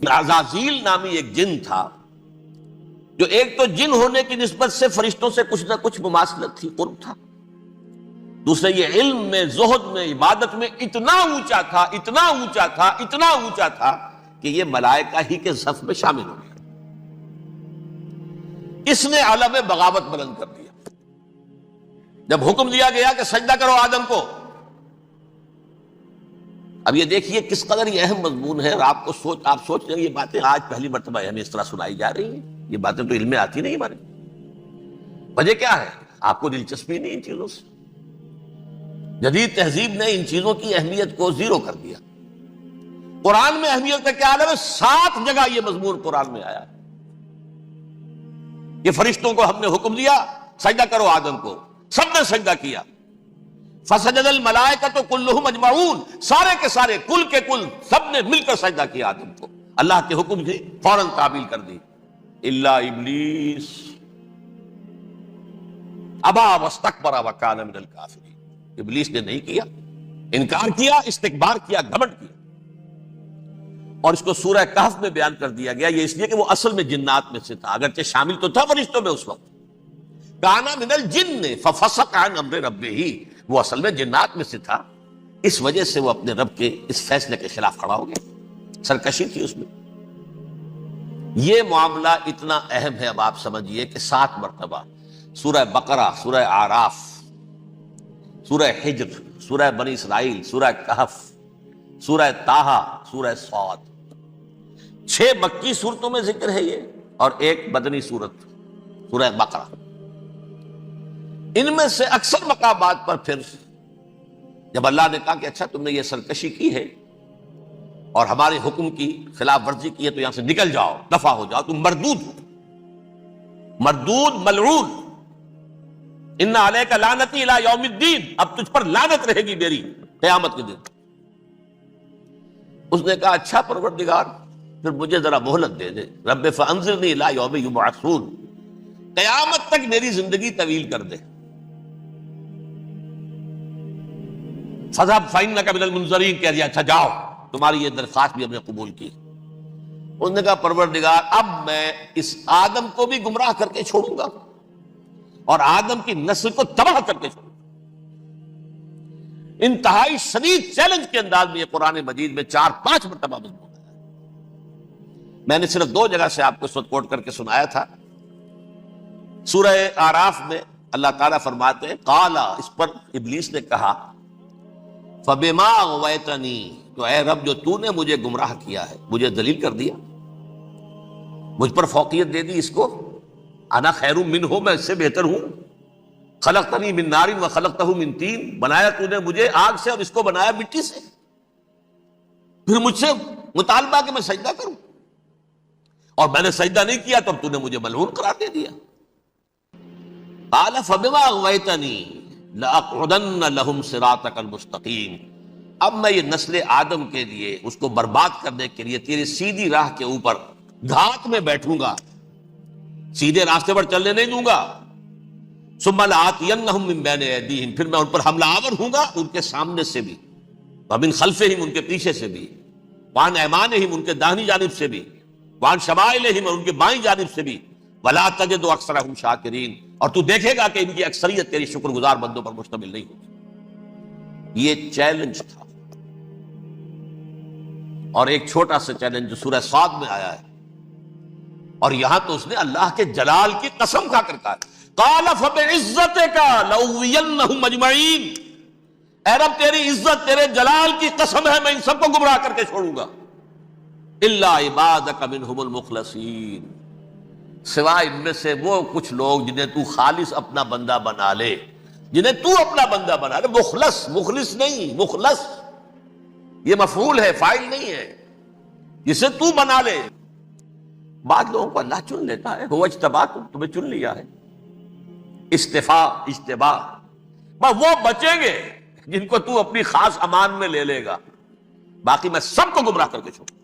عزازیل نامی ایک جن تھا جو ایک تو جن ہونے کی نسبت سے فرشتوں سے کچھ نہ کچھ مماثلت تھی، قرب تھا، دوسرے یہ علم میں، زہد میں، عبادت میں اتنا اونچا تھا، اتنا اونچا تھا، اتنا اونچا تھا کہ یہ ملائکہ ہی کے صف میں شامل ہو گیا۔ اس نے علم بغاوت بلند کر دیا جب حکم دیا گیا کہ سجدہ کرو آدم کو۔ اب یہ دیکھیے کس قدر یہ اہم مضمون ہے، اور آپ سوچ رہے ہیں یہ باتیں آج پہلی مرتبہ ہمیں اس طرح سنائی جا رہی ہیں، یہ باتیں تو علم میں آتی نہیں ہمارے۔ وجہ کیا ہے؟ آپ کو دلچسپی نہیں ان چیزوں سے۔ جدید تہذیب نے ان چیزوں کی اہمیت کو زیرو کر دیا۔ قرآن میں اہمیت کا کیا عالم ہے؟ 7 جگہ یہ مضمون قرآن میں آیا ہے کہ فرشتوں کو ہم نے حکم دیا سجدہ کرو آدم کو، سب نے سجدہ کیا۔ فسجد الملائکۃ کلھم اجمعون، سارے کے سارے، کل کے کل، سب نے مل کر سجدہ کیا آدم کو، اللہ کے حکم سے فوراً تعمیل کر دی، الا ابلیس ابا واستکبر وکان من الکافرین۔ ابلیس نے نہیں کیا، انکار کیا، استکبار کیا، گھمنڈ کیا۔ اور اس کو سورہ کہف میں بیان کر دیا گیا، یہ اس لیے کہ وہ اصل میں جنات میں سے تھا، اگرچہ شامل تو تھا فرشتوں میں اس وقت۔ کانا من الجن ففسق عن امر ربہ، وہ اصل میں جنات میں سے تھا، اس وجہ سے وہ اپنے رب کے اس فیصلے کے خلاف کھڑا ہو گیا، سرکشی تھی اس میں۔ یہ معاملہ اتنا اہم ہے، اب آپ سمجھیے کہ 7 مرتبہ سورہ بقرہ، سورہ اعراف، سورہ حجر، سورہ بنی اسرائیل، سورہ کہف، سورہ طٰہٰ، سورہ صاد، 6 مکی صورتوں میں ذکر ہے یہ، اور ایک مدنی صورت سورہ بقرہ۔ ان میں سے اکثر مقامات پر پھر جب اللہ نے کہا کہ اچھا تم نے یہ سرکشی کی ہے اور ہمارے حکم کی خلاف ورزی کی ہے تو یہاں سے نکل جاؤ، دفع ہو جاؤ، تم مردود ہو، مردود، ملعون، ان علیک لعنتی الی یوم الدین، اب تجھ پر لعنت رہے گی میری قیامت کے دن۔ اس نے کہا اچھا پروردگار پھر مجھے ذرا مہلت دے دے، رب فانظرنی الی یوم یبعثون، قیامت تک میری زندگی طویل کر دے۔ فذهب فإنک من المنظرین، کہہ دیا اچھا جاؤ، تمہاری یہ درخواست بھی ہم نے قبول کی۔ اس نے کہا پروردگار اب میں اس آدم کو بھی گمراہ کر کے چھوڑوں گا اور آدم کی نسل کو تباہ کر کے چھوڑوں گا۔ انتہائی شدید چیلنج کے انداز میں یہ قرآن مجید میں 4-5 مرتبہ مضمون ہے۔ میں نے صرف 2 جگہ سے آپ کو اس وقت کوٹ کر کے سنایا تھا۔ سورہ اعراف میں اللہ تعالیٰ فرماتے ہیں قال، اس پر ابلیس نے کہا فبما اغویتنی، تو اے رب جو تو نے مجھے گمراہ کیا ہے، مجھے ذلیل کر دیا، مجھ پر فوقیت دے دی اس کو، انا خیر منہ، میں اس سے بہتر ہوں، خلقتنی من نار وخلقتہ من طین، بنایا تو نے مجھے آگ سے اور اس کو بنایا مٹی سے، پھر مجھ سے مطالبہ کہ میں سجدہ کروں، اور میں نے سجدہ نہیں کیا تو اب تو نے مجھے ملعون قرار دے دیا۔ قال فبما اغویتنی لأقعدن لهم صراطک المستقیم، اب میں یہ نسل آدم کے لیے، اس کو برباد کرنے کے لیے تیری سیدھی راہ کے اوپر گھات میں بیٹھوں گا، سیدھے راستے پر چلنے نہیں دوں گا۔ ثم لآتینہم من بین ایدیہم، پھر میں ان پر حملہ آور ہوں گا، ان کے سامنے سے بھی، ومن خلفہم، ان کے پیچھے سے بھی، وعن ایمانہم، ان کے داہنی جانب سے بھی، وعن شمائلہم، اور ان کے بائیں جانب سے بھی، ولا تجد اکثرہم شاکرین، اور تو دیکھے گا کہ ان کی اکثریت تیری شکر گزار بندوں پر مشتمل نہیں ہوگی۔ یہ چیلنج تھا، اور ایک چھوٹا سا چیلنج جو سورہ صاد میں آیا ہے، اور یہاں تو اس نے اللہ کے جلال کی قسم کھا کر کہا قال فبعزتک لأغوینہم اجمعین، اے رب تیری عزت، تیرے جلال کی قسم ہے میں ان سب کو گمراہ کر کے چھوڑوں گا، الا عبادک منہم المخلصین، سوائے ان میں سے وہ کچھ لوگ جنہیں تو خالص اپنا بندہ بنا لے، جنہیں تو اپنا بندہ بنا لے، مخلص، مخلص نہیں، مخلص یہ مفعول ہے، فاعل نہیں ہے، جسے تو بنا لے۔ بعض لوگوں کو اللہ چن لیتا ہے، هو اجتباکم، تمہیں چن لیا ہے، استفاء، اجتباء، بس وہ بچیں گے جن کو تو اپنی خاص امان میں لے لے گا، باقی میں سب کو گمراہ کر کے چھوڑوں۔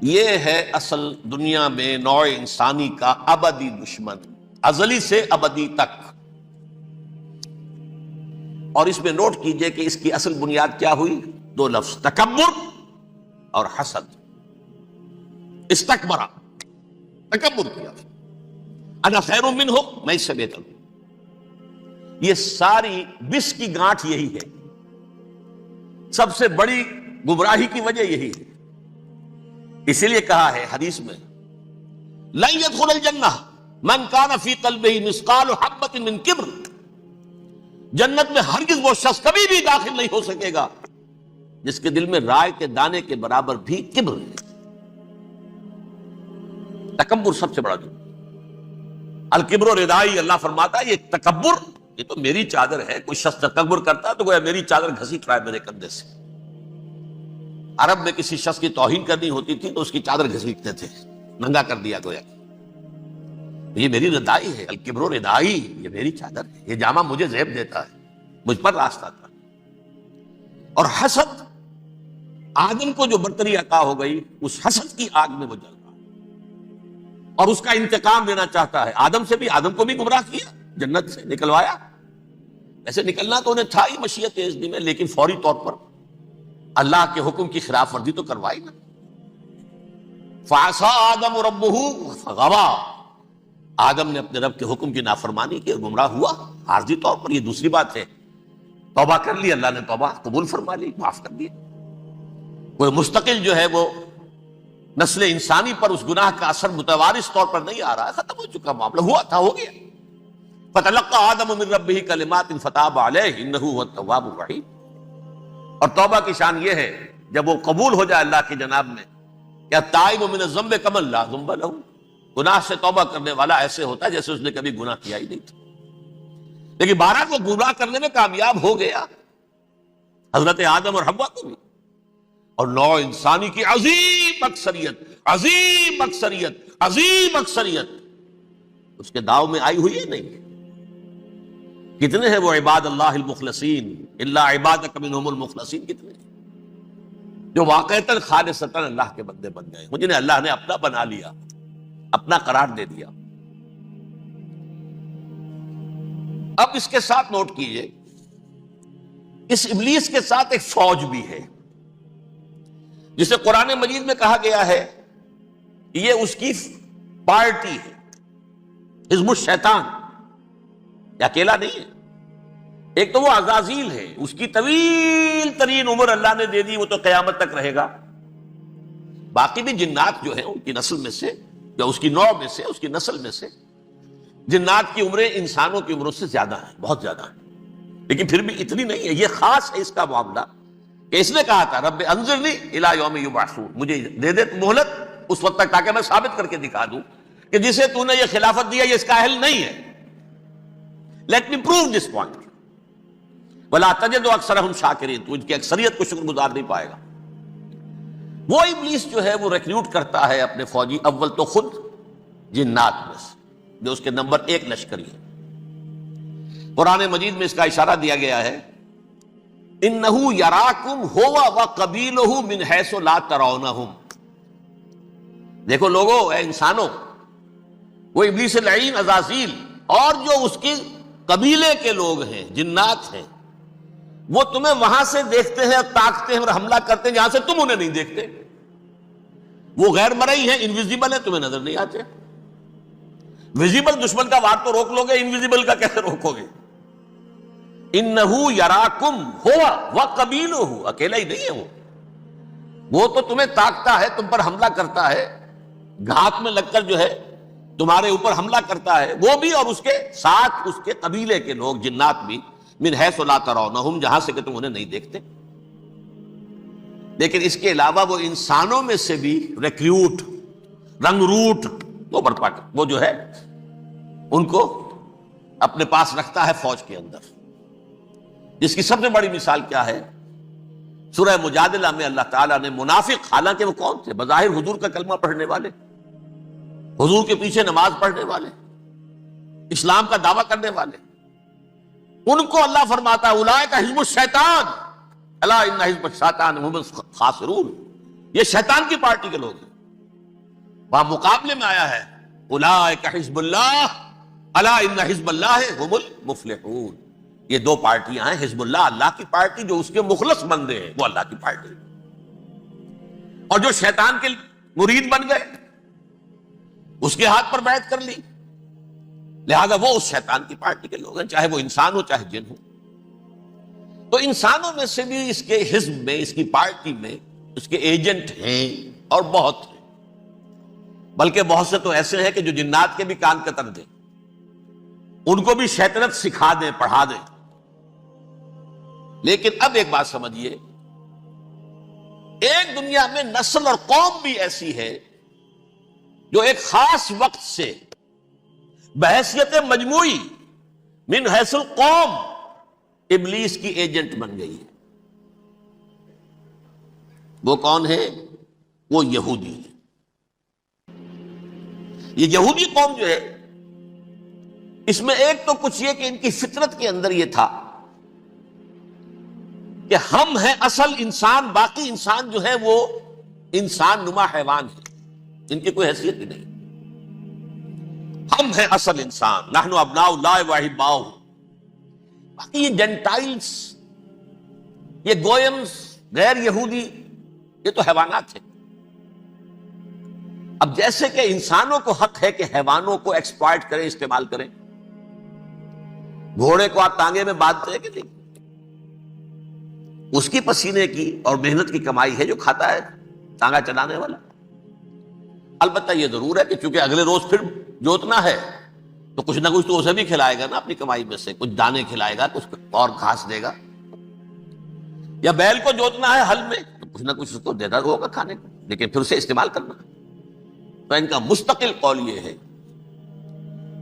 یہ ہے اصل دنیا میں نوع انسانی کا ابدی دشمن، ازلی سے ابدی تک۔ اور اس میں نوٹ کیجئے کہ اس کی اصل بنیاد کیا ہوئی؟ 2 لفظ، تکبر اور حسد۔ استکبرا، تکبر کیا، انا خیر منہ، میں اس سے بہتر ہوں. یہ ساری بس کی گانٹھ یہی ہے، سب سے بڑی گمراہی کی وجہ یہی ہے. اسی لیے کہا ہے حدیث میں لن يدخل الجنہ من کان فی قلبہ مثقال حبۃ من کبر، جنت میں ہرگز وہ شخص کبھی بھی داخل نہیں ہو سکے گا جس کے دل میں رائے کے دانے کے برابر بھی کبر ہے. تکبر سب سے بڑا جرم. الکبر ردائی، اللہ فرماتا ہے یہ تکبر، یہ تو میری چادر ہے. کوئی شخص تکبر کرتا ہے تو گویا میری چادر گھسیٹ رہا ہے میرے کندھے سے. عرب میں کسی شخص کی توہین کرنی ہوتی تھی تو اس کی چادر گھسیٹتے تھے، ننگا کر دیا گویا. یہ میری ردائی ہے، الکبر ردائی، یہ میری چادر ہے، یہ جامہ مجھے زیب دیتا ہے، مجھ پر راستہ تھا. اور حسد، آدم کو جو برتری عطا ہو گئی اس حسد کی آگ میں وہ جل رہا اور اس کا انتقام لینا چاہتا ہے. آدم سے بھی، آدم کو بھی گمراہ کیا، جنت سے نکلوایا. ایسے نکلنا تو انہیں تھا ہی مشیت اذن میں، لیکن فوری طور پر اللہ کے حکم کی خلاف ورزی تو کروائی نا. فعصى آدم ربہ فغوى، آدم نے اپنے رب کے حکم کی نافرمانی کی اور گمراہ ہوا عارضی طور پر. یہ دوسری بات ہے، توبہ کر لی، اللہ نے توبہ قبول فرما لی، معاف کر دیا. کوئی مستقل جو ہے وہ نسل انسانی پر اس گناہ کا اثر متوارث طور پر نہیں آ رہا ہے، ختم ہو چکا معاملہ، ہوا تھا ہو گیا. فتلقى آدم من ربہ کلمات فتاب علیہ انہ هو التواب الرحیم. اور توبہ کی شان یہ ہے جب وہ قبول ہو جائے اللہ کی جناب میں، کیا تائب من الذنب کمن لا ذنب له، گناہ سے توبہ کرنے والا ایسے ہوتا ہے جیسے اس نے کبھی گناہ کیا ہی نہیں تھا. لیکن بہرحال وہ گناہ کرنے میں کامیاب ہو گیا، حضرت آدم اور حوا کو بھی. اور نوع انسانی کی عظیم اکثریت، عظیم اکثریت، عظیم اکثریت اس کے داؤ میں آئی ہوئی ہے نہیں. کتنے ہیں وہ عباد اللہ المخلصین، الا عبادک منہم المخلصین، کتنے جو واقعتاً خالصتاً اللہ کے بندے بن گئے، جنہیں اللہ نے اپنا بنا لیا، اپنا قرار دے دیا. اب اس کے ساتھ نوٹ کیجئے، اس ابلیس کے ساتھ ایک فوج بھی ہے جسے قرآن مجید میں کہا گیا ہے یہ اس کی پارٹی ہے، حزب الشیطان. یہ اکیلا نہیں ہے. ایک تو وہ عزازیل ہے، اس کی طویل ترین عمر اللہ نے دے دی، وہ تو قیامت تک رہے گا. باقی بھی جنات جو ہیں ان کی نسل میں سے، یا اس کی نوع میں سے، اس کی نسل میں سے، جنات کی عمریں انسانوں کی عمروں سے زیادہ ہیں، بہت زیادہ ہیں. لیکن پھر بھی اتنی نہیں ہے. یہ خاص ہے اس کا معاملہ کہ اس نے کہا تھا رب انظرنی الی یوم یبعثون، مجھے دے دے مہلت اس وقت تک تاکہ میں ثابت کر کے دکھا دوں کہ جسے تو نے یہ خلافت دیا یہ اس کا اہل نہیں ہے. Let me prove this point. ولا تجد اکثرهم شاکرین، تو ان کی اکثریت کو شکر گزار نہیں پائے گا. وہ ابلیس جو ہے وہ ریکروٹ کرتا ہے اپنے فوجی، اول تو خود جنات میں سے جو اس کے نمبر 1 لشکری ہے. قرآن مجید میں اس کا اشارہ دیا گیا ہے انہو یراکم ہوا وقبیلہ من حیث لا ترونہم. دیکھو لوگو، اے انسانوں، وہ ابلیس لعین عزازیل اور جو اس کی قبیلے کے لوگ ہیں، جنات ہیں، وہ تمہیں وہاں سے دیکھتے ہیں اور تاکتے ہیں اور حملہ کرتے ہیں جہاں سے تم انہیں نہیں دیکھتے. وہ غیر مرئی ہیں، انویزیبل ہیں، تمہیں نظر نہیں آتے. ویزیبل دشمن کا وار تو روک لو گے، انویزیبل کا کیسے روکو گے؟ انہو یراکم ہوا وقبیلہ، اکیلا ہی نہیں ہے وہ تو تمہیں تاکتا ہے، تم پر حملہ کرتا ہے، گھات میں لگ کر جو ہے تمہارے اوپر حملہ کرتا ہے، وہ بھی اور اس کے ساتھ اس کے قبیلے کے لوگ جنات بھی، من حیث لا ترونہم، جہاں سے کہ تم انہیں نہیں دیکھتے. لیکن اس کے علاوہ وہ انسانوں میں سے بھی ریکروٹ، رنگ روٹ وہ برپا کر، وہ جو ہے ان کو اپنے پاس رکھتا ہے فوج کے اندر. جس کی سب سے بڑی مثال کیا ہے؟ سورہ مجادلہ میں اللہ تعالیٰ نے منافق، حالانکہ وہ کون تھے؟ بظاہر حضور کا کلمہ پڑھنے والے، حضور کے پیچھے نماز پڑھنے والے، اسلام کا دعویٰ کرنے والے، ان کو اللہ فرماتا ہے اولئک حزب الشیطان الا ان حزب الشیطان هم الخاسرون. یہ شیطان کی پارٹی کے لوگ ہیں. وہاں مقابلے میں آیا ہے اولئک حزب اللہ الا ان حزب اللہ هم المفلحون. یہ دو پارٹیاں ہیں، حزب اللہ اللہ کی پارٹی جو اس کے مخلص بندے ہیں، وہ اللہ کی پارٹی، اور جو شیطان کے مرید بن گئے اس کے ہاتھ پر بیعت کر لی، لہذا وہ اس شیطان کی پارٹی کے لوگ ہیں، چاہے وہ انسان ہو چاہے جن ہو۔ تو انسانوں میں سے بھی اس کے حزب میں، اس کی پارٹی میں اس کے ایجنٹ ہیں اور بہت ہیں، بلکہ بہت سے تو ایسے ہیں کہ جو جنات کے بھی کان کتر دیں، ان کو بھی شیطنت سکھا دیں، پڑھا دیں۔ لیکن اب ایک بات سمجھیے، ایک دنیا میں نسل اور قوم بھی ایسی ہے جو ایک خاص وقت سے بحیثیت مجموعی من حیث القوم ابلیس کی ایجنٹ بن گئی ہے۔ وہ کون ہے؟ وہ یہودی ہے۔ یہ یہودی قوم جو ہے، اس میں ایک تو کچھ یہ کہ ان کی فطرت کے اندر یہ تھا کہ ہم ہیں اصل انسان، باقی انسان جو ہے وہ انسان نما حیوان ہے، ان کی کوئی حیثیت ہی نہیں۔ ہم ہیں اصل انسان، نحن ابناء اللہ و احباؤہ۔ باقی یہ جینٹائلز، یہ گوئمز، غیر یہودی، یہ تو حیوانات ہیں۔ اب جیسے کہ انسانوں کو حق ہے کہ حیوانوں کو ایکسپلائٹ کریں، استعمال کریں۔ گھوڑے کو آپ ٹانگے میں باندھتے ہیں کہ نہیں؟ اس کی پسینے کی اور محنت کی کمائی ہے جو کھاتا ہے ٹانگا چلانے والا۔ البتہ یہ ضرور ہے کہ چونکہ اگلے روز پھر جوتنا ہے تو کچھ نہ کچھ تو اسے بھی کھلائے گا نا، اپنی کمائی میں سے کچھ دانے کھلائے گا، کچھ اور گھاس دے گا۔ یا بیل کو جوتنا ہے ہل میں تو کچھ نہ کچھ اس کو دیتا ہوگا کھانے کو، لیکن پھر اسے استعمال کرنا۔ تو ان کا مستقل قول یہ ہے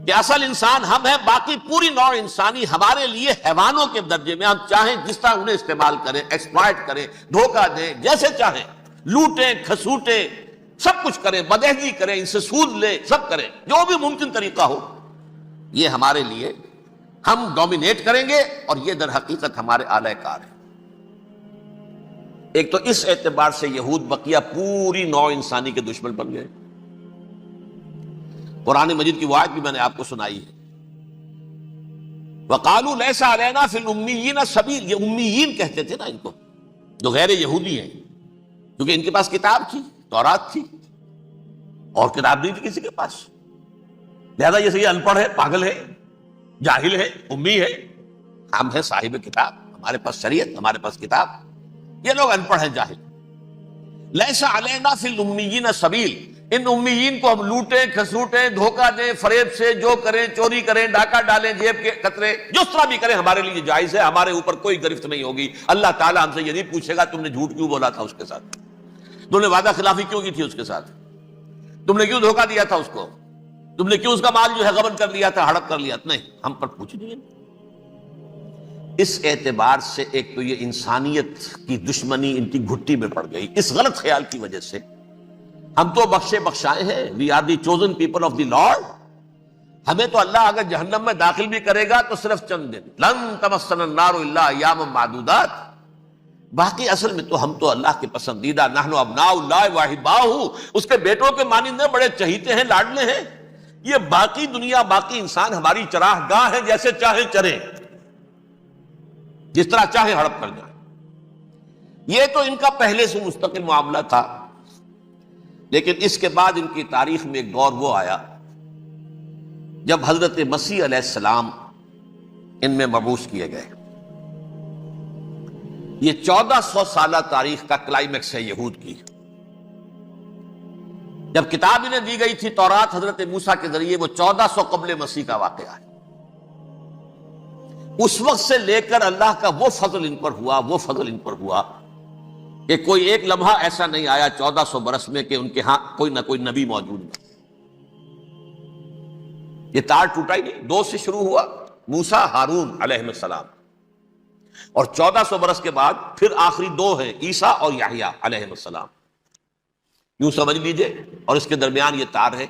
کہ اصل انسان ہم ہیں، باقی پوری نوع انسانی ہمارے لیے حیوانوں کے درجے میں، ہم چاہیں جس طرح انہیں استعمال کریں، ایکسپلائٹ کریں، دھوکہ دیں، جیسے چاہیں لوٹیں کھسوٹیں، سب کچھ کریں، بدہضی کریں، ان سے سود لیں، سب کریں، جو بھی ممکن طریقہ ہو، یہ ہمارے لیے ہم ڈومینیٹ کریں گے، اور یہ در حقیقت ہمارے اعلی کار ہے۔ ایک تو اس اعتبار سے یہود بقیہ پوری نوع انسانی کے دشمن بن گئے۔ قرآن مجید کی وہ آیت بھی میں نے آپ کو سنائی ہے، وَقَالُوا لَيْسَ عَلَيْنَا فِي الْأُمِّيِّينَ سَبِيلٌ۔ یہ امیین کہتے تھے نا ان کو، جو غیر یہودی ہیں، کیونکہ ان کے پاس کتاب تھی، تورات تھی، اور کتاب نہیں تھی کسی کے پاس، لہذا یہ ان پڑھ ہے، پاگل ہے، جاہل ہے، امی ہے۔ ہم ہیں صاحب کتاب، ہمارے پاس شریعت، ہمارے پاس کتاب، یہ لوگ ان پڑھ ہیں، جاہل۔ لیس علینا فی الامیین سبیل، ان امیین کو ہم لوٹیں کھسوٹیں، دھوکہ دیں، فریب سے جو کریں، چوری کریں، ڈاکہ ڈالیں، جیب کے قطرے، جس طرح بھی کریں ہمارے لیے جائز ہے، ہمارے اوپر کوئی گرفت نہیں ہوگی۔ اللہ تعالیٰ ہم سے یہ نہیں پوچھے گا تم نے جھوٹ کیوں بولا تھا اس کے ساتھ، تم نے وعدہ خلافی کیوں کی تھی اس کے ساتھ، تم نے کیوں دھوکہ دیا تھا اس کو، تم نے کیوں اس کا مال جو ہے غبن کر لیا تھا، ہڑپ کر لیا تھا، نہیں، ہم پر پوچھ نہیں ہے۔ اس اعتبار سے ایک تو یہ انسانیت کی دشمنی ان کی گھٹی میں پڑ گئی، اس غلط خیال کی وجہ سے ہم تو بخشے بخشائے ہیں، we are the chosen people of the Lord, ہمیں تو اللہ اگر جہنم میں داخل بھی کرے گا تو صرف چند دن، لن تمسنا النار الا ایاما معدودات، باقی اصل میں تو ہم تو اللہ کے پسندیدہ، نحن ابناء اللہ و احباؤہ، اس کے بیٹوں کے مانند ہیں، بڑے چہیتے ہیں، لاڈلے ہیں۔ یہ باقی دنیا، باقی انسان ہماری چراہ گاہ ہے، جیسے چاہیں چریں، جس طرح چاہے ہڑپ کر جائیں۔ یہ تو ان کا پہلے سے مستقل معاملہ تھا، لیکن اس کے بعد ان کی تاریخ میں ایک دور وہ آیا جب حضرت مسیح علیہ السلام ان میں مبعوث کیے گئے۔ یہ 1400 سالہ تاریخ کا کلائمیکس ہے یہود کی۔ جب کتاب انہیں دی گئی تھی تورات حضرت موسیٰ کے ذریعے، وہ 1400 قبل مسیح کا واقعہ ہے۔ اس وقت سے لے کر اللہ کا وہ فضل ان پر ہوا، وہ فضل ان پر ہوا کہ کوئی ایک لمحہ ایسا نہیں آیا 1400 برس میں کہ ان کے ہاں کوئی نہ کوئی نبی موجود نہ۔ یہ تار ٹوٹا ہی نہیں، 2 سے شروع ہوا، موسیٰ ہارون علیہ السلام، اور 1400 برس کے بعد پھر آخری 2 ہیں، عیسیٰ اور یحییٰ علیہ السلام، یوں سمجھ لیجئے، اور اس کے درمیان یہ تار ہے،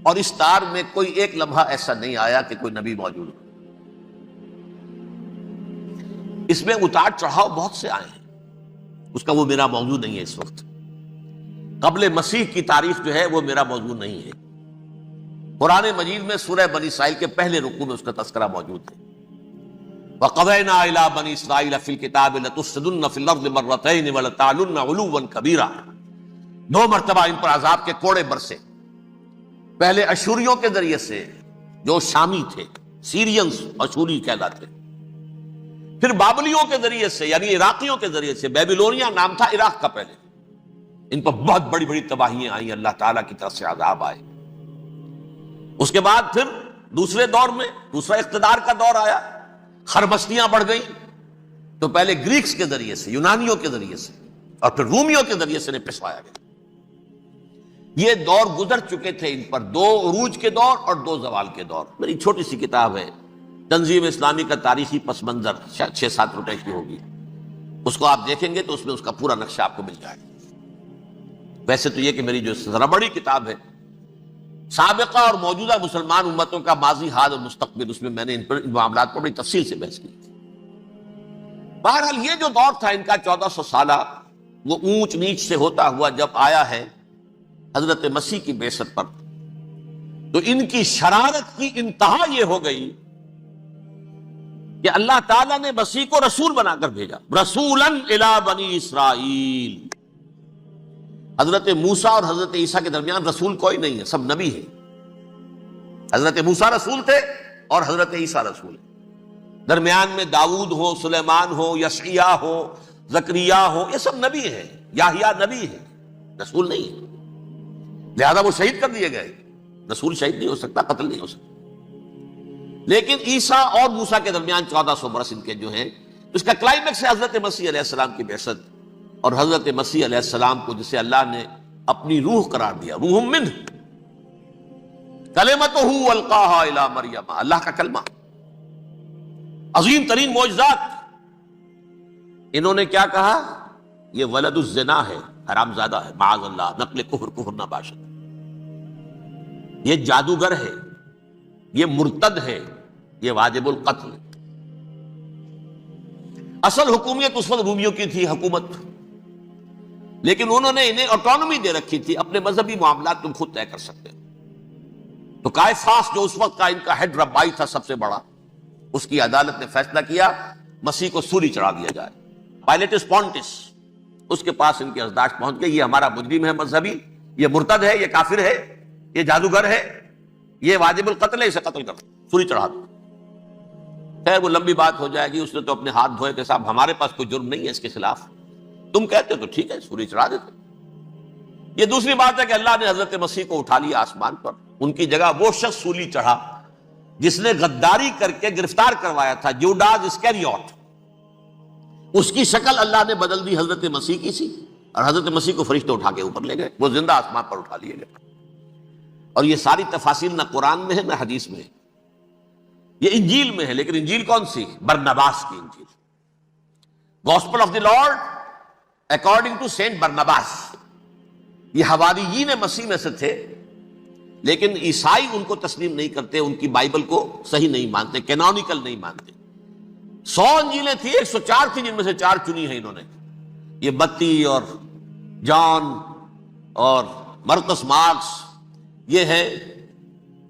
اور اس تار میں کوئی ایک لمحہ ایسا نہیں آیا کہ کوئی نبی موجود ہو۔ اس میں اتار چڑھاؤ بہت سے آئے ہیں، اس کا وہ میرا موضوع نہیں ہے اس وقت۔ قبل مسیح کی تاریخ جو ہے وہ میرا موضوع نہیں ہے۔ قرآن مجید میں سورہ بنی اسرائیل کے پہلے رکوع میں اس کا تذکرہ موجود ہے۔ وَقَضَيْنَا إِلَىٰ بَنِي إِسْرَائِيلَ فِي الْكِتَابِ لَتُفْسِدُنَّ فِي الْأَرْضِ مَرَّتَيْنِ وَلَتَعْلُنَّ عُلُوًّا كَبِيرًا، 2 مرتبہ ان پر عذاب کے کوڑے برسے، پہلے اشوریوں کے ذریعے سے جو شامی تھے، سیرینز اشوری کہلاتے، پھر بابلیوں کے ذریعے سے یعنی عراقیوں کے ذریعے سے، بیبیلونیا نام تھا عراق کا پہلے، ان پر بہت بڑی بڑی تباہیاں آئیں، اللہ تعالیٰ کی طرف سے عذاب آئے۔ اس کے بعد پھر دوسرے دور میں دوسرا اقتدار کا دور آیا، خربستیاں بڑھ گئیں، تو پہلے گریکس کے ذریعے سے، یونانیوں کے ذریعے سے، اور پھر رومیوں کے ذریعے سے پسوایا گیا۔ یہ دور گزر چکے تھے، ان پر دو عروج کے دور اور دو زوال کے دور۔ میری چھوٹی سی کتاب ہے تنظیم اسلامی کا تاریخی پس منظر، شاید 6-7 روپے کی ہوگی، اس کو آپ دیکھیں گے تو اس میں اس کا پورا نقشہ آپ کو مل جائے گا۔ ویسے تو یہ کہ میری جو ذرا بڑی کتاب ہے سابقہ اور موجودہ مسلمان امتوں کا ماضی، حال اور مستقبل، اس میں میں نے ان معاملات پر بڑی تفصیل سے بحث کی تھی۔ بہرحال یہ جو دور تھا ان کا 1400 سالہ، وہ اونچ نیچ سے ہوتا ہوا جب آیا ہے حضرت مسیح کی بعثت پر، تو ان کی شرارت کی انتہا یہ ہو گئی کہ اللہ تعالیٰ نے مسیح کو رسول بنا کر بھیجا، رسولاً الی بنی اسرائیل۔ حضرت موسیٰ اور حضرت عیسیٰ کے درمیان رسول کوئی نہیں ہے، سب نبی ہے۔ حضرت موسیٰ رسول تھے اور حضرت عیسیٰ رسول ہے، درمیان میں داؤد ہو، سلیمان ہو، یشعیاہ ہو، زکریا ہو، یہ سب نبی ہیں، یحییٰ نبی ہے، رسول نہیں ہے، لہذا وہ شہید کر دیے گئے۔ رسول شہید نہیں ہو سکتا، قتل نہیں ہو سکتا۔ لیکن عیسیٰ اور موسیٰ کے درمیان 1400 برس ان کے جو ہیں، اس کا کلائمیکس ہے حضرت مسیح علیہ السلام کی بعثت، اور حضرت مسیح علیہ السلام کو جسے اللہ نے اپنی روح قرار دیا، روح منہ، کلمتہ القاہا الی مریم، اللہ کا کلمہ، عظیم ترین معجزات۔ انہوں نے کیا کہا؟ یہ ولد الزنا ہے، حرام زادہ ہے، معاذ اللہ، نقل کفر نہ باشد، یہ جادوگر ہے، یہ مرتد ہے، یہ واجب القتل۔ اصل حکومت اس وقت رومیوں کی تھی حکومت، لیکن انہوں نے انہیں آٹونومی دے رکھی تھی، اپنے مذہبی معاملات تم خود طے کر سکتے۔ تو قائفاس جو اس وقت کا ان کا ہیڈ ربائی تھا سب سے بڑا، اس کی عدالت نے فیصلہ کیا مسیح کو سولی چڑھا دیا جائے۔ پائلیٹس پونٹس، اس کے پاس ان کی ازداش پہنچ گئی، یہ ہمارا مجرم ہے مذہبی، یہ مرتد ہے، یہ کافر ہے، یہ جادوگر ہے، یہ واجب القتل ہے، اسے قتل کر سولی چڑھا دو۔ خیر وہ لمبی بات ہو جائے گی، اس نے تو اپنے ہاتھ دھوئے کہ صاحب ہمارے پاس کوئی جرم نہیں ہے اس کے خلاف، تم کہتے ہو تو ٹھیک ہے سولی چڑھا دیتے۔ یہ دوسری بات ہے کہ اللہ نے حضرت مسیح کو اٹھا لیا آسمان پر، ان کی جگہ وہ شخص سولی چڑھا جس نے غداری کر کے گرفتار کروایا تھا، جوڈاس اسکریوٹ، اس کی شکل اللہ نے بدل دی حضرت مسیح کی سی، اور حضرت مسیح کو فرشتے اٹھا کے اوپر لے گئے، وہ زندہ آسمان پر اٹھا لیے گئے۔ اور یہ ساری تفاصیل نہ قرآن میں ہے نہ حدیث میں ہے، یہ انجیل میں ہے، لیکن انجیل کون سی؟ برنباس کی انجیل، gospel of the Lord according to saint Barnabas. یہ حواریین مسیح میں سے تھے، لیکن عیسائی ان کو تسلیم نہیں کرتے، ان کی بائبل کو صحیح نہیں مانتے، کینونیکل نہیں مانتے۔ 100 انجیلیں تھیں، 104 تھیں، جن میں سے 4 چنی ہیں انہوں نے، یہ متی اور جان اور مرقس مارکس، یہ ہے،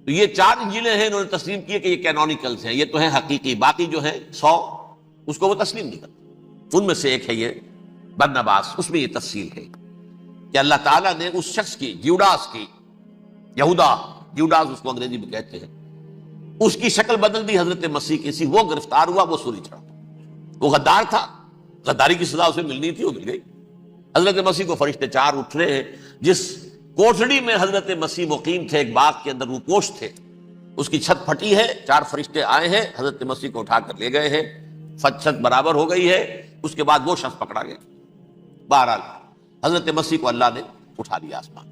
تو یہ 4 انجیلیں ہیں انہوں نے تسلیم کی کہ یہ کینونیکلز ہیں، یہ تو ہیں حقیقی، باقی جو ہے 100 اس کو وہ تسلیم نہیں کرتے۔ ان میں سے ایک ہے یہ برنباس، اس میں یہ تفصیل ہے کہ اللہ تعالیٰ نے اس شخص کی، جیوڈاس کی، یہودا جیوڈاس اس کو انگریزی میں کہتے ہیں، اس کی شکل بدل دی حضرت مسیح کی سی، وہ گرفتار ہوا، وہ سولی چڑھا، وہ غدار تھا، غداری کی سزا اسے ملنی تھی، وہ مل گئی۔ حضرت مسیح کو فرشتے 4 اٹھ رہے ہیں، جس کوٹڑی میں حضرت مسیح مقیم تھے، ایک باغ کے اندر روپوش تھے، اس کی چھت پھٹی ہے، 4 فرشتے آئے ہیں، حضرت مسیح کو اٹھا کر لے گئے ہیں، چھت برابر ہو گئی ہے، اس کے بعد وہ شخص پکڑا گیا۔ بہرحال حضرت مسیح کو اللہ نے اٹھا لیا آسمان۔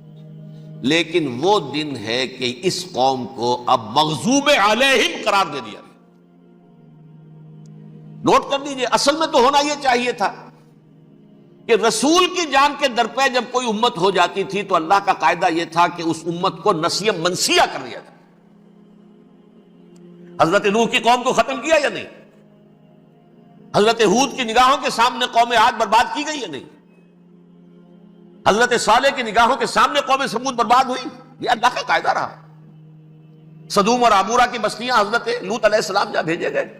لیکن وہ دن ہے کہ اس قوم کو اب مغضوب علیہم قرار دے دیا گیا۔ نوٹ کر لیجئے، اصل میں تو ہونا یہ چاہیے تھا کہ رسول کی جان کے درپے جب کوئی امت ہو جاتی تھی تو اللہ کا قاعدہ یہ تھا کہ اس امت کو نسیہ منسیہ کر دیا جائے۔ حضرت نوح کی قوم کو ختم کیا یا نہیں؟ حضرت ہود کی نگاہوں کے سامنے قوم عاد برباد کی گئی یا نہیں؟ حضرت صالح کی نگاہوں کے سامنے قوم سمود برباد ہوئی، یہ اللہ کا قاعدہ رہا۔ سدوم اور عمورہ کی بستیاں حضرت لوط علیہ السلام جہاں بھیجے گئے،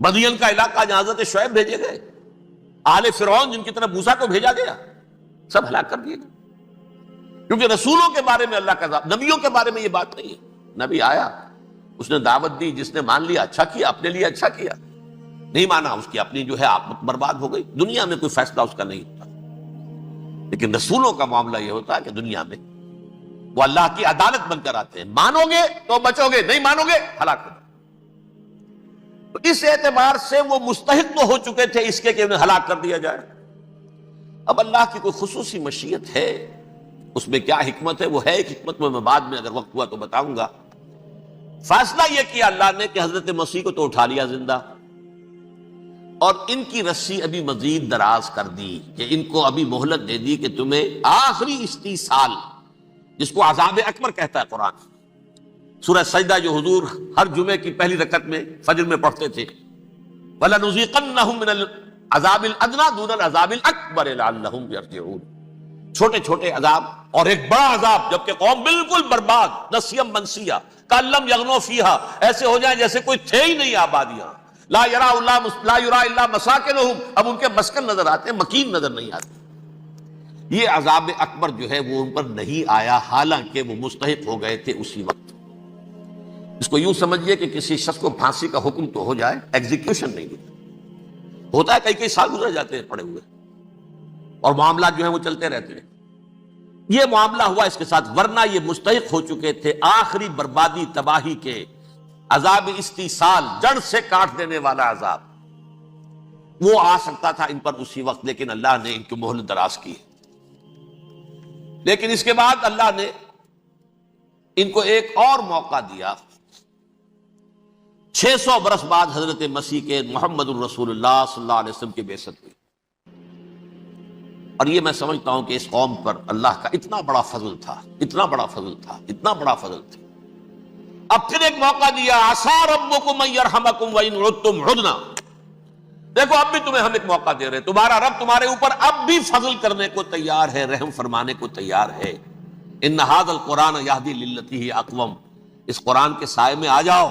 مدین کا علاقہ جہاں حضرت شعیب بھیجے گئے، آل فرعون جن کی طرف موسیٰ کو بھیجا گیا، سب ہلاک کر دیے گئے۔ کیونکہ رسولوں کے بارے میں اللہ کا عذاب، نبیوں کے بارے میں یہ بات نہیں ہے۔ نبی آیا، اس نے دعوت دی، جس نے مان لیا اچھا کیا، اپنے لیے اچھا کیا، نہیں مانا اس کی اپنی جو ہے آخرت برباد ہو گئی، دنیا میں کوئی فیصلہ اس کا نہیں ہوتا۔ لیکن رسولوں کا معاملہ یہ ہوتا ہے کہ دنیا میں وہ اللہ کی عدالت بن کر آتے ہیں، مانو گے تو بچو گے، نہیں مانو گے ہلاک ہو۔ تو اس اعتبار سے وہ مستحق تو ہو چکے تھے اس کے کہ انہیں ہلاک کر دیا جائے۔ اب اللہ کی کوئی خصوصی مشیت ہے، اس میں کیا حکمت ہے، وہ ہے ایک حکمت، میں بعد میں اگر وقت ہوا تو بتاؤں گا۔ فیصلہ یہ کیا اللہ نے کہ حضرت مسیح کو تو اٹھا لیا زندہ، اور ان کی رسی ابھی مزید دراز کر دی، کہ ان کو ابھی مہلت دے دی کہ تمہیں آخری استیصال، جس کو عذاب اکبر کہتا ہے قرآن، سورہ سجدہ جو حضور ہر جمعے کی پہلی رکعت میں فجر میں پڑھتے تھے، وَلَنُذِيقَنَّهُم مِّنَ الْعَذَابِ الْأَدْنَىٰ دُونَ الْعَذَابِ الْأَكْبَرِ لَعَلَّهُمْ يَرْجِعُونَ، چھوٹے چھوٹے عذاب اور ایک بڑا عذاب، جبکہ قوم بالکل برباد، نسیم منسیہ، کأن لم یغنوا فیہا، ایسے ہو جائیں جیسے کوئی تھے ہی نہیں آبادیاں، لا یرا الا مساکنہم، اب ان کے مسکن نظر آتے ہیں، مکین نظر نہیں آتے۔ یہ عذاب اکبر جو ہے وہ ان پر نہیں آیا، حالانکہ وہ مستحق ہو گئے تھے اسی وقت۔ اس کو یوں سمجھیے کہ کسی شخص کو پھانسی کا حکم تو ہو جائے، ایگزیکیوشن نہیں ہوتا ہے، کئی سال گزر جاتے ہیں پڑے ہوئے، اور معاملات جو ہیں وہ چلتے رہتے ہیں۔ یہ معاملہ ہوا اس کے ساتھ، ورنہ یہ مستحق ہو چکے تھے آخری بربادی تباہی کے، عذاب استیصال، جڑ سے کاٹ دینے والا عذاب، وہ آ سکتا تھا ان پر اسی وقت، لیکن اللہ نے ان کی مہلت دراز کی۔ لیکن اس کے بعد اللہ نے ان کو ایک اور موقع دیا، 600 برس بعد حضرت مسیح کے محمد الرسول اللہ صلی اللہ علیہ وسلم کی بعثت ہوئی، اور یہ میں سمجھتا ہوں کہ اس قوم پر اللہ کا اتنا بڑا فضل تھا، اتنا بڑا فضل تھا، اتنا بڑا فضل تھا۔ اب پھر ایک موقع دیا، عسیٰ ربکم ان یرحمکم وان عدتم عدنا، دیکھو اب بھی تمہیں ہم ایک موقع دے رہے ہیں، تمہارا رب تمہارے اوپر اب بھی فضل کرنے کو تیار ہے، رحم فرمانے کو تیار ہے۔ ان ھذا القرآن یہدی للتی ہی اقوم، اس قرآن کے سائے میں آ جاؤ،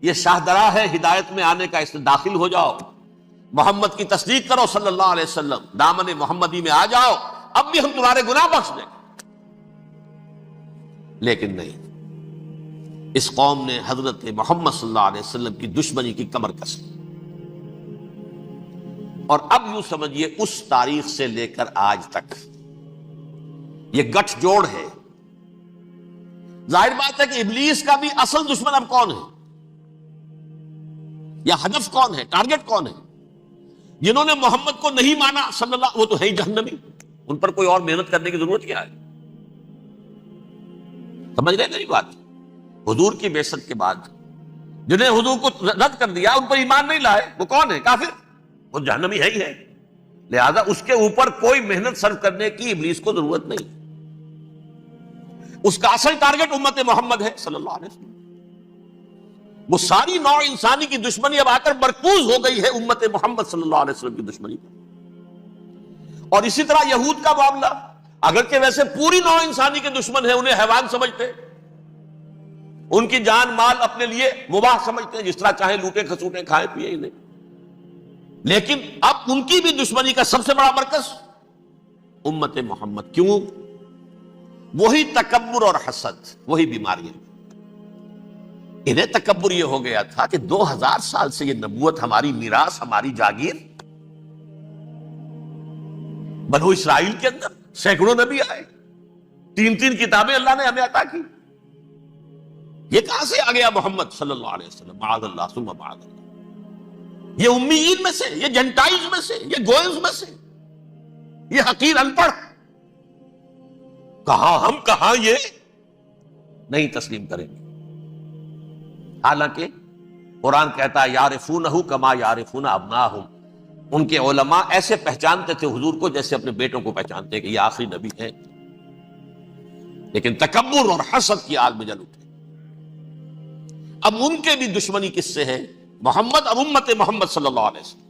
یہ شاہدرا ہے ہدایت میں آنے کا، اس میں داخل ہو جاؤ، محمد کی تصدیق کرو صلی اللہ علیہ وسلم، دامن محمدی میں آ جاؤ، اب بھی ہم تمہارے گناہ بخش دیں۔ لیکن نہیں، اس قوم نے حضرت محمد صلی اللہ علیہ وسلم کی دشمنی کی کمر کسی، اور اب یوں سمجھیے اس تاریخ سے لے کر آج تک یہ گٹھ جوڑ ہے۔ ظاہر بات ہے کہ ابلیس کا بھی اصل دشمن اب کون ہے، یا ہدف کون ہے، ٹارگٹ کون ہے؟ جنہوں نے محمد کو نہیں مانا صلی اللہ، وہ تو ہے ہی جہنمی، ان پر کوئی اور محنت کرنے کی ضرورت کیا ہے؟ سمجھ رہے میری بات؟ حضور کی بعثت کے بعد جنہیں حضور کو رد کر دیا، ان پر ایمان نہیں لائے، وہ کون ہے؟ کافر، وہ جہنمی ہے ہی ہے۔ لہذا اس کے اوپر کوئی محنت صرف کرنے کی ابلیس کو ضرورت نہیں، اس کا اصل ٹارگٹ امت محمد ہے صلی اللہ علیہ وسلم۔ وہ ساری نوع انسانی کی دشمنی اب آ کر مرکوز ہو گئی ہے امت محمد صلی اللہ علیہ وسلم کی دشمنی پر۔ اور اسی طرح یہود کا معاملہ، اگرچہ ویسے پوری نوع انسانی کے دشمن ہیں، انہیں حیوان سمجھتے، ان کی جان مال اپنے لیے مباح سمجھتے ہیں، جس طرح چاہے لوٹے کھسوٹے کھائے پیے انہیں، لیکن اب ان کی بھی دشمنی کا سب سے بڑا مرکز امت محمد۔ کیوں؟ وہی تکبر اور حسد، وہی بیماریاں۔ انہیں تکبر یہ ہو گیا تھا کہ 2000 سال سے یہ نبوت ہماری میراث، ہماری جاگیر، بنو اسرائیل کے اندر سینکڑوں نبی آئے، 3 کتابیں اللہ نے ہمیں عطا کی، یہ کہاں سے آ گیا محمد صلی اللہ علیہ وسلم؟ معاذ اللہ ثم معاذ اللہ، یہ امیین میں سے، یہ جنٹائلز میں سے، یہ گوئنز میں سے، یہ حقیر ان پڑھ، کہاں ہم، کہاں یہ نہیں تسلیم کریں گے۔ حالانکہ قرآن کہتا ہے یعرفونہ کما یعرفون ابناہم، ان کے علماء ایسے پہچانتے تھے حضور کو جیسے اپنے بیٹوں کو پہچانتے ہیں کہ یہ آخری نبی ہے، لیکن تکبر اور حسد کی آگ میں جل اٹھے۔ اب ان کے بھی دشمنی کس سے ہے؟ محمد اور امت محمد صلی اللہ علیہ وسلم۔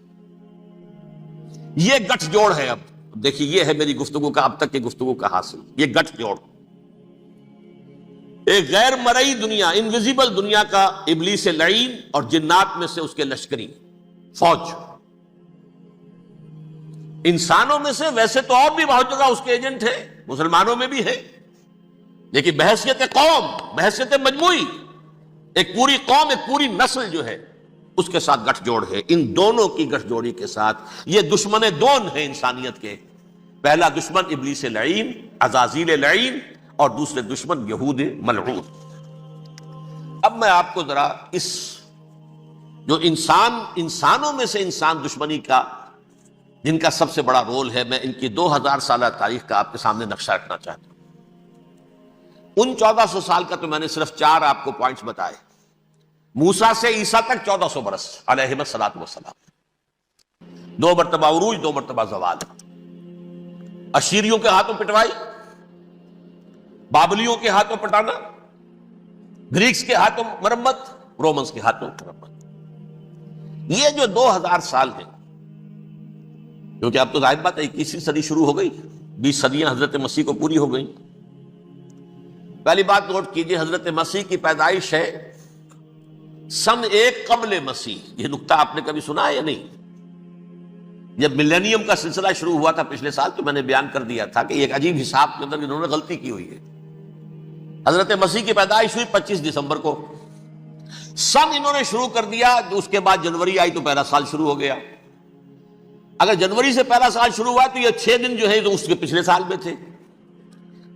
یہ گٹھ جوڑ ہے۔ اب دیکھیے، یہ ہے میری گفتگو کا اب تک کی گفتگو کا حاصل، یہ گٹھ جوڑ، ایک غیر مرئی دنیا، انویزیبل دنیا کا ابلیس لعین اور جنات میں سے اس کے لشکری فوج، انسانوں میں سے ویسے تو اور بھی بہت جگہ اس کے ایجنٹ ہے، مسلمانوں میں بھی ہے، لیکن بحیثیت قوم، بحیثیت مجموعی، ایک پوری قوم، ایک پوری نسل جو ہے اس کے ساتھ گٹھ جوڑ ہے. ان دونوں کی گٹھ جوڑی کے ساتھ یہ دشمن دون ہیں انسانیت کے. پہلا دشمن ابلیس لعین، عزازیل لعین، اور دوسرے دشمن یہود ملعون. اب میں آپ کو ذرا اس جو انسانوں میں سے انسان دشمنی کا جن کا سب سے بڑا رول ہے، میں ان کی 2000 سالہ تاریخ کا آپ کے سامنے نقشہ رکھنا چاہتا ہوں. ان 1400 سال کا تو میں نے صرف 4 آپ کو پوائنٹس بتائے. موسیٰ سے عیسیٰ تک 1400 برس علیہ الصلوۃ والسلام. 2 مرتبہ عروج، 2 مرتبہ زوال. اشیریوں کے ہاتھوں پٹوائی، بابلیوں کے ہاتھوں پٹانا، گریکس کے ہاتھوں مرمت، رومنس کے ہاتھوں مرمت. یہ جو 2000 سال ہیں، کیونکہ اب تو ظاہر بات ہے 21ویں صدی شروع ہو گئی، 20 صدیاں حضرت مسیح کو پوری ہو گئی. پہلی بات نوٹ کیجئے، حضرت مسیح کی پیدائش ہے سن 1 قبل مسیح. یہ نکتہ آپ نے کبھی سنا ہے یا نہیں؟ جب ملینیم کا سلسلہ شروع ہوا تھا پچھلے سال تو میں نے بیان کر دیا تھا کہ ایک عجیب حساب کے اندر انہوں نے غلطی کی ہوئی ہے. حضرت مسیح کی پیدائش ہوئی 25 دسمبر کو. سن انہوں نے شروع کر دیا، اس کے بعد جنوری آئی تو پہلا سال شروع ہو گیا. اگر جنوری سے پہلا سال شروع ہوا تو یہ 6 دن جو ہے تو اس کے پچھلے سال میں تھے.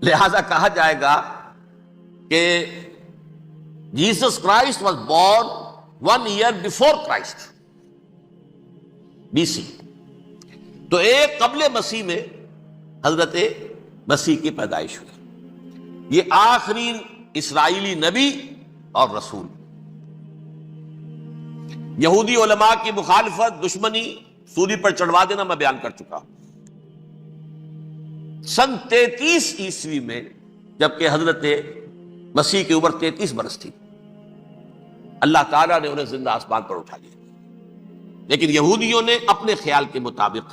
لہذا کہا جائے گا کہ Jesus Christ was born 1 year before Christ, BC. تو 1 قبل مسیح میں حضرت مسیح کی پیدائش ہوئی. یہ آخری اسرائیلی نبی اور رسول. یہودی علماء کی مخالفت، دشمنی، سولی پر چڑھوا دینا میں بیان کر چکا. سن 33 عیسوی میں جبکہ حضرت مسیح کی عمر 33 برس تھی، اللہ تعالیٰ نے انہیں زندہ آسمان پر اٹھا لیا. لیکن یہودیوں نے اپنے خیال کے مطابق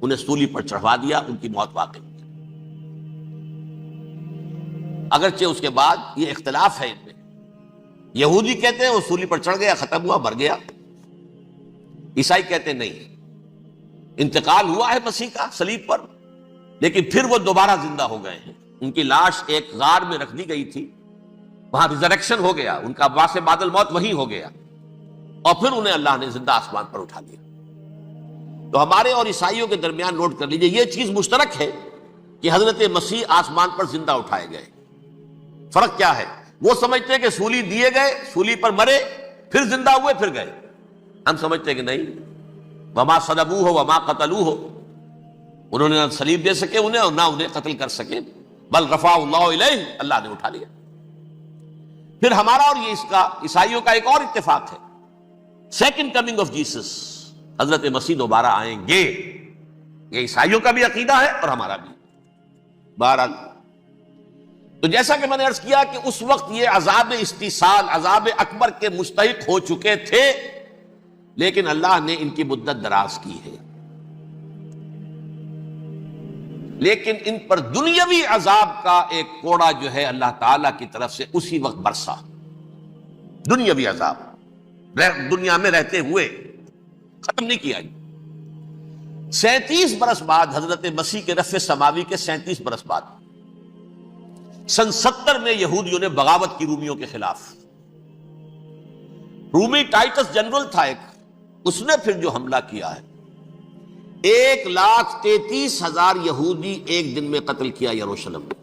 انہیں سولی پر چڑھوا دیا، ان کی موت واقع ہوئی. اگرچہ اس کے بعد یہ اختلاف ہے ان میں. یہودی کہتے ہیں وہ سولی پر چڑھ گیا، ختم ہوا، مر گیا. عیسائی کہتے ہیں نہیں، انتقال ہوا ہے مسیح کا صلیب پر، لیکن پھر وہ دوبارہ زندہ ہو گئے ہیں. ان کی لاش ایک غار میں رکھ دی گئی تھی، وہاں ریزریکشن ہو گیا، ان کا باعث بعد الموت وہی ہو گیا، اور پھر انہیں اللہ نے زندہ آسمان پر اٹھا لیا. تو ہمارے اور عیسائیوں کے درمیان نوٹ کر لیجئے، یہ چیز مشترک ہے کہ حضرت مسیح آسمان پر زندہ اٹھائے گئے. فرق کیا ہے؟ وہ سمجھتے ہیں کہ سولی دیے گئے، سولی پر مرے، پھر زندہ ہوئے، پھر گئے. ہم سمجھتے ہیں کہ نہیں، وما صلبوہ وما قتلوہ، انہوں نے نہ صلیب دے سکے انہیں اور نہ انہیں قتل کر سکے، بل رفع اللہ الیہ، اللہ نے اٹھا لیا. پھر ہمارا اور یہ اس کا عیسائیوں کا ایک اور اتفاق ہے، سیکنڈ کمنگ آف جیسس، حضرت مسیح دوبارہ آئیں گے. یہ عیسائیوں کا بھی عقیدہ ہے اور ہمارا بھی. بہرحال تو جیسا کہ میں نے عرض کیا کہ اس وقت یہ عذاب استیصال، عذاب اکبر کے مستحق ہو چکے تھے، لیکن اللہ نے ان کی مدت دراز کی ہے. لیکن ان پر دنیاوی عذاب کا ایک کوڑا جو ہے اللہ تعالیٰ کی طرف سے اسی وقت برسا. دنیاوی عذاب دنیا میں رہتے ہوئے ختم نہیں کیا. 37 برس بعد حضرت مسیح کے رفع سماوی کے 37 برس بعد سن 70 میں یہودیوں نے بغاوت کی رومیوں کے خلاف. رومی ٹائٹس جنرل تھا ایک، اس نے پھر جو حملہ کیا ہے، 1,33,000 یہودی ایک دن میں قتل کیا یروشلم میں،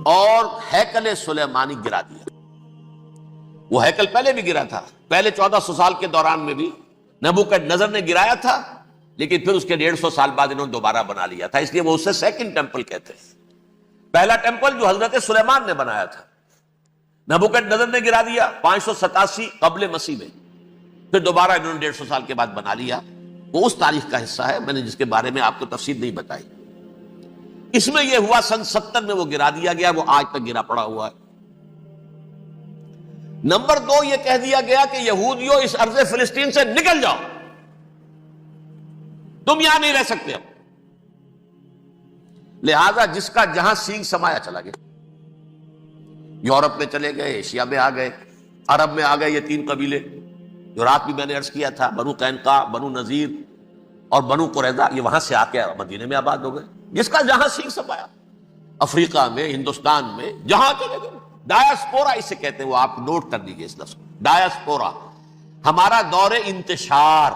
اور ہیکل سلیمانی گرا دیا. وہ ہیکل پہلے بھی گرا تھا، پہلے 1400 سال کے دوران میں بھی نبوکدنضر نے گرایا تھا، لیکن پھر اس کے 150 سال بعد انہوں نے دوبارہ بنا لیا تھا، اس لیے وہ اسے سیکنڈ ٹیمپل کہتے ہیں. پہلا ٹیمپل جو حضرت سلیمان نے بنایا تھا، نبوکدنضر نے گرا دیا 587 قبل مسیح میں، پھر دوبارہ انہوں نے 150 سال کے بعد بنا لیا. وہ اس تاریخ کا حصہ ہے، میں نے جس کے بارے میں آپ کو تفصیل نہیں بتائی. اس میں یہ ہوا سن 70 میں وہ گرا دیا گیا، وہ آج تک گرا پڑا ہوا ہے. نمبر 2 یہ کہہ دیا گیا کہ یہودیوں اس ارض فلسطین سے نکل جاؤ، تم یہاں نہیں رہ سکتے اب. لہذا جس کا جہاں سینگ سمایا چلا گیا. یورپ میں چلے گئے، ایشیا میں آ گئے، عرب میں آ گئے. یہ 3 قبیلے جو رات بھی میں نے عرض کیا تھا، بنو قینقاع، بنو نذیر اور بنو قریظہ، یہ وہاں سے آ کے مدینے میں آباد ہو گئے. جس کا جہاں سینگ سمایا. افریقہ میں، ہندوستان میں، جہاں چلے گئے ڈایاسپورا اسے کہتے ہیں، وہ آپ نوٹ کر دیجئے اس لفظ کو، ڈایاسپورا، ہمارا دور انتشار،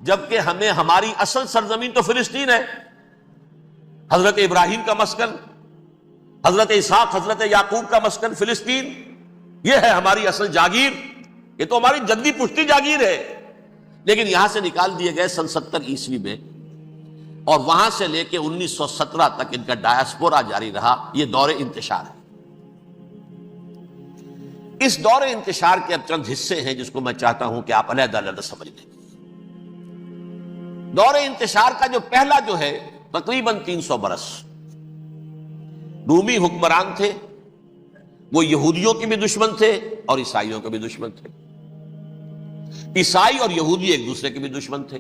جبکہ ہمیں ہماری اصل سرزمین تو فلسطین ہے، حضرت ابراہیم کا مسکن، حضرت اسحاق حضرت یعقوب کا مسکن فلسطین، یہ ہے ہماری اصل جاگیر، یہ تو ہماری جدی پشتی جاگیر ہے، لیکن یہاں سے نکال دیے گئے سن 70 عیسوی میں، اور وہاں سے لے کے 1917 تک ان کا ڈایاسپورا جاری رہا۔ یہ دور انتشار ہے۔ اس دور انتشار کے اب چند حصے ہیں جس کو میں چاہتا ہوں کہ آپ علیحدہ علیحدہ سمجھ لیں۔ دور انتشار کا جو پہلا جو ہے تقریباً 300 برس، رومی حکمران تھے، وہ یہودیوں کے بھی دشمن تھے اور عیسائیوں کے بھی دشمن تھے، عیسائی اور یہودی ایک دوسرے کے بھی دشمن تھے،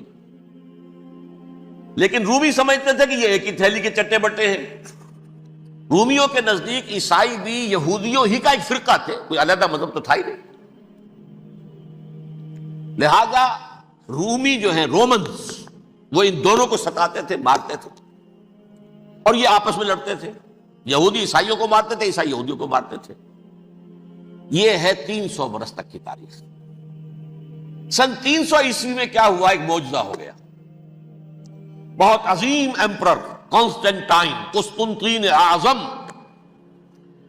لیکن رومی سمجھتے تھے کہ یہ ایک ہی تھیلی کے چٹے بٹے ہیں۔ رومیوں کے نزدیک عیسائی بھی یہودیوں ہی کا ایک فرقہ تھے، کوئی علیحدہ مذہب تو تھا ہی نہیں، لہذا رومی جو ہیں رومنز، وہ ان دونوں کو ستاتے تھے، مارتے تھے، اور یہ آپس میں لڑتے تھے، یہودی عیسائیوں کو مارتے تھے، عیسائی یہودیوں کو مارتے تھے۔ یہ ہے 300 برس تک کی تاریخ۔ سن 300 عیسوی میں کیا ہوا؟ ایک معجزہ ہو گیا۔ بہت عظیم ایمپرر کانسٹینٹائن، قسطنطین اعظم،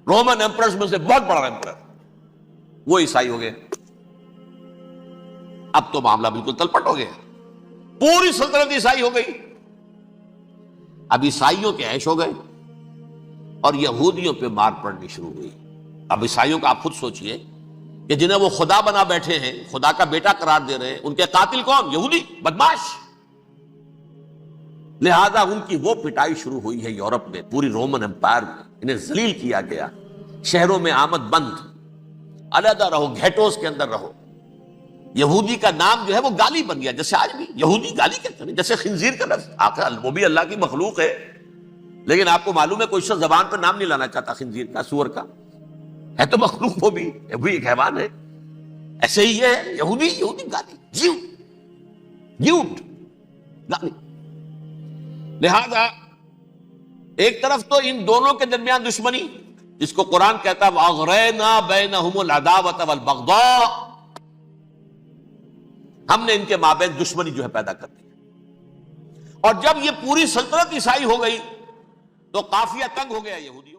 رومن ایمپررز میں سے بہت بڑا ایمپرر، وہ عیسائی ہو گئے۔ اب تو معاملہ بالکل تلپٹ ہو گیا، پوری سلطنت عیسائی ہو گئی۔ اب عیسائیوں کے عیش ہو گئے اور یہودیوں پہ مار پڑنی شروع ہوئی۔ اب عیسائیوں کا آپ خود سوچئے کہ جنہیں وہ خدا بنا بیٹھے ہیں، خدا کا بیٹا قرار دے رہے ہیں، ان کے قاتل کون؟ یہودی بدماش۔ لہذا ان کی وہ پٹائی شروع ہوئی ہے یورپ میں، پوری رومن امپائر میں، انہیں ذلیل کیا گیا، شہروں میں آمد بند، علیحدہ رہو، گھیٹوز کے اندر رہو۔ یہودی کا نام جو ہے وہ گالی بن گیا، جیسے آج بھی یہودی گالی کہتے ہیں، جیسے خنزیر کا لفظ، آخر وہ بھی اللہ کی مخلوق ہے، لیکن آپ کو معلوم ہے کوئی شخص زبان پہ نام نہیں لانا چاہتا خنزیر کا، سور کا، ہے تو مخلوق، وہ بھی ایک حیوان ہے۔ ایسے ہی یہ ہے یہودی گالی، جیوٹ گالی۔ لہذا ایک طرف تو ان دونوں کے درمیان دشمنی، جس کو قرآن کہتا ہے وَأَغْرَيْنَا بَيْنَهُمُ الْعَدَاوَةَ وَالْبَغْضَاءَ، ہم نے ان کے مابین دشمنی جو ہے پیدا کر دی، اور جب یہ پوری سلطنت عیسائی ہو گئی تو قافیہ تنگ ہو گیا یہودی